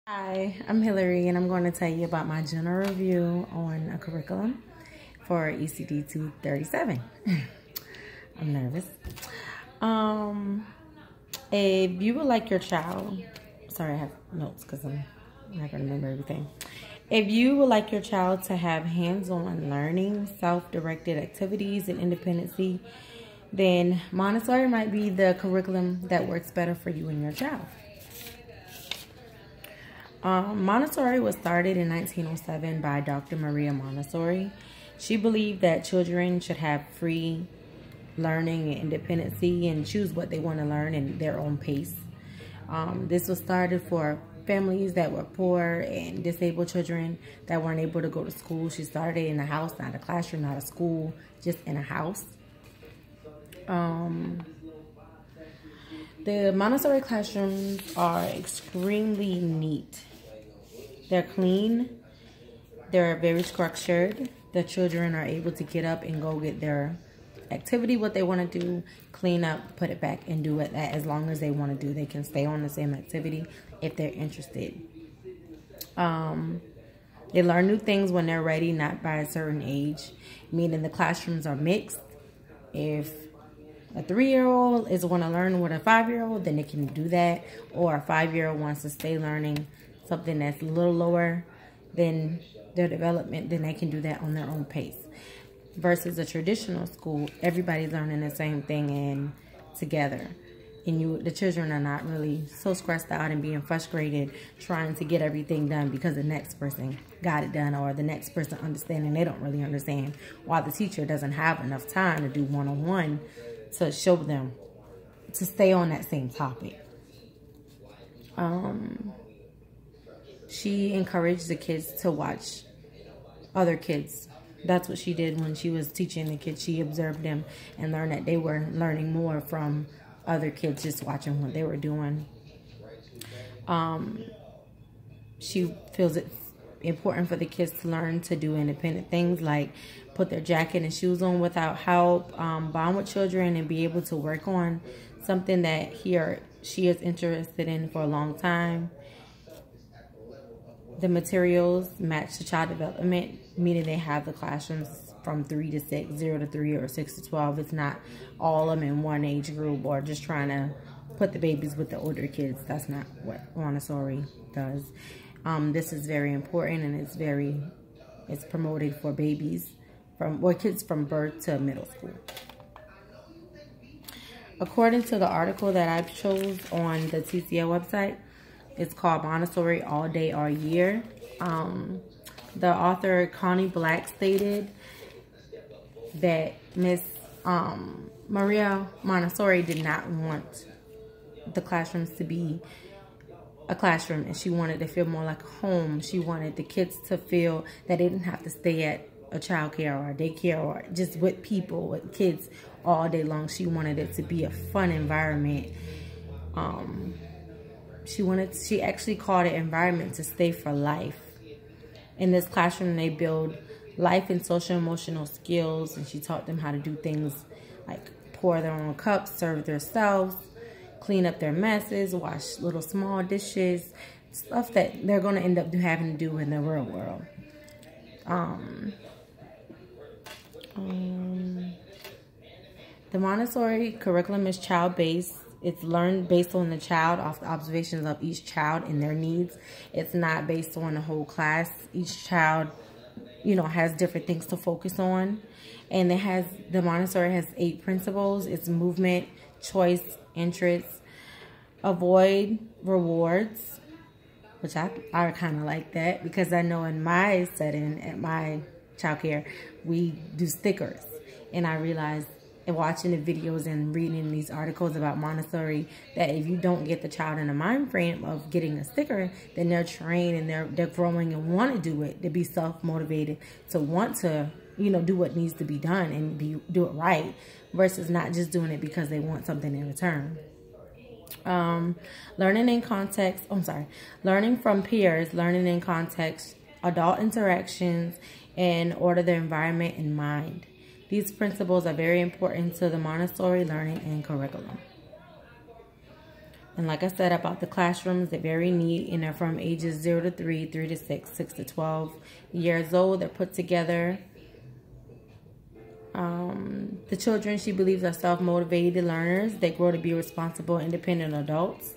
Hi, I'm Hillary, and I'm going to tell you about my general review on a curriculum for ECD 237. I'm nervous. If you would like your child, sorry, I have notes because I'm not going to remember everything. If you would like your child to have hands-on learning, self-directed activities, and independency, then Montessori might be the curriculum that works better for you and your child. Montessori was started in 1907 by Dr. Maria Montessori. She believed that children should have free learning and independency and choose what they want to learn in their own pace. This was started for families that were poor and disabled children that weren't able to go to school. She started in a house, not a classroom, not a school, just in a house. The Montessori classrooms are extremely neat. They're clean. They're very structured. The children are able to get up and go get their activity, what they want to do, clean up, put it back, and do it as long as they want to do. They can stay on the same activity if they're interested. They learn new things when they're ready, not by a certain age, meaning the classrooms are mixed. If a 3-year-old is going to learn with a 5-year-old, then they can do that. Or a 5-year-old wants to stay learning something that's a little lower than their development, then they can do that on their own pace. Versus a traditional school, everybody's learning the same thing and together. And the children are not really so stressed out and being frustrated trying to get everything done because the next person got it done or the next person understanding they don't really understand, while the teacher doesn't have enough time to do one-on-one to show them to stay on that same topic. She encouraged the kids to watch other kids. That's what she did when she was teaching the kids. She observed them and learned that they were learning more from other kids just watching what they were doing. She feels it's important for the kids to learn to do independent things like put their jacket and shoes on without help, bond with children, and be able to work on something that he or she is interested in for a long time. The materials match the child development, meaning they have the classrooms from 3 to 6, 0 to 3, or 6 to 12. It's not all of them in one age group or just trying to put the babies with the older kids. That's not what Montessori does. This is very important, and it's promoted for babies kids from birth to middle school. According to the article that I chose on the TCL website, it's called Montessori All Day, All Year. The author, Connie Black, stated that Miss Maria Montessori did not want the classrooms to be a classroom, and she wanted to feel more like a home. She wanted the kids to feel that they didn't have to stay at a child care or a daycare or just with people, with kids all day long. She wanted it to be a fun environment. She actually called it environment to stay for life. In this classroom, they build life and social emotional skills, and she taught them how to do things like pour their own cups, serve themselves, clean up their messes, wash little small dishes, stuff that they're going to end up having to do in the real world. The Montessori curriculum is child-based. It's learned based on the child, off the observations of each child and their needs. It's not based on the whole class. Each child, has different things to focus on. And the Montessori has 8 principles. It's movement, choice, interests, avoid, rewards, which I kind of like that, because I know in my setting at my childcare, we do stickers. And I realized and watching the videos and reading these articles about Montessori that if you don't get the child in a mind frame of getting a sticker, then they're trained and they're growing and want to do it, to be self-motivated, to want to, do what needs to be done and do it right, versus not just doing it because they want something in return. Learning from peers, learning in context, adult interactions, and order the environment in mind. These principles are very important to the Montessori learning and curriculum. And like I said about the classrooms, they're very neat, and they're from ages 0 to 3, 3 to 6, 6 to 12 years old. They're put together. The children, she believes, are self-motivated learners. They grow to be responsible, independent adults.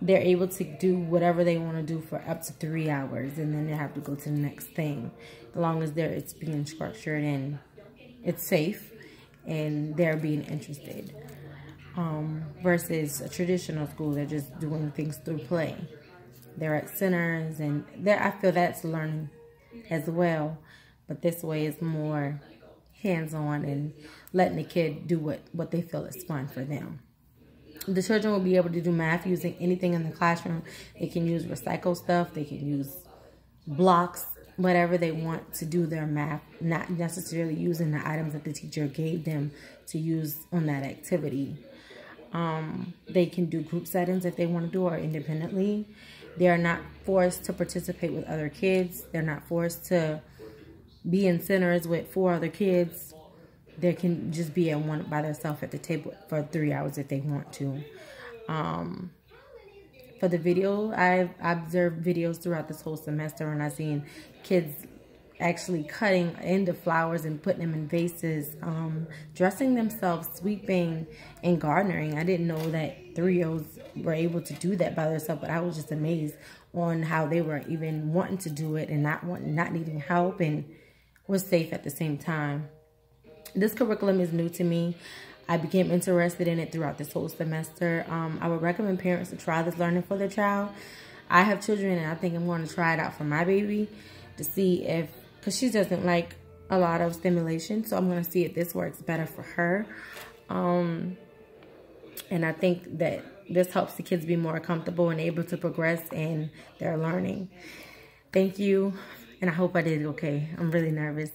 They're able to do whatever they want to do for up to 3 hours, and then they have to go to the next thing, as long as it's being structured and it's safe and they're being interested. Versus a traditional school, they're just doing things through play. They're at centers, and I feel that's learning as well. But this way is more hands-on and letting the kid do what they feel is fun for them. The children will be able to do math using anything in the classroom. They can use recycled stuff. They can use blocks, whatever they want to do their math, not necessarily using the items that the teacher gave them to use on that activity. They can do group settings if they want to do, or independently. They are not forced to participate with other kids. They're not forced to be in centers with 4 other kids. They can just be at one by themselves at the table for 3 hours if they want to. For the video, I've observed videos throughout this whole semester, and I've seen kids actually cutting into flowers and putting them in vases, dressing themselves, sweeping, and gardening. I didn't know that 3-year-olds were able to do that by themselves, but I was just amazed on how they were even wanting to do it and not needing help, and was safe at the same time. This curriculum is new to me. I became interested in it throughout this whole semester. I would recommend parents to try this learning for their child. I have children, and I think I'm going to try it out for my baby to see if, because she doesn't like a lot of stimulation, so I'm going to see if this works better for her. And I think that this helps the kids be more comfortable and able to progress in their learning. Thank you, and I hope I did okay. I'm really nervous.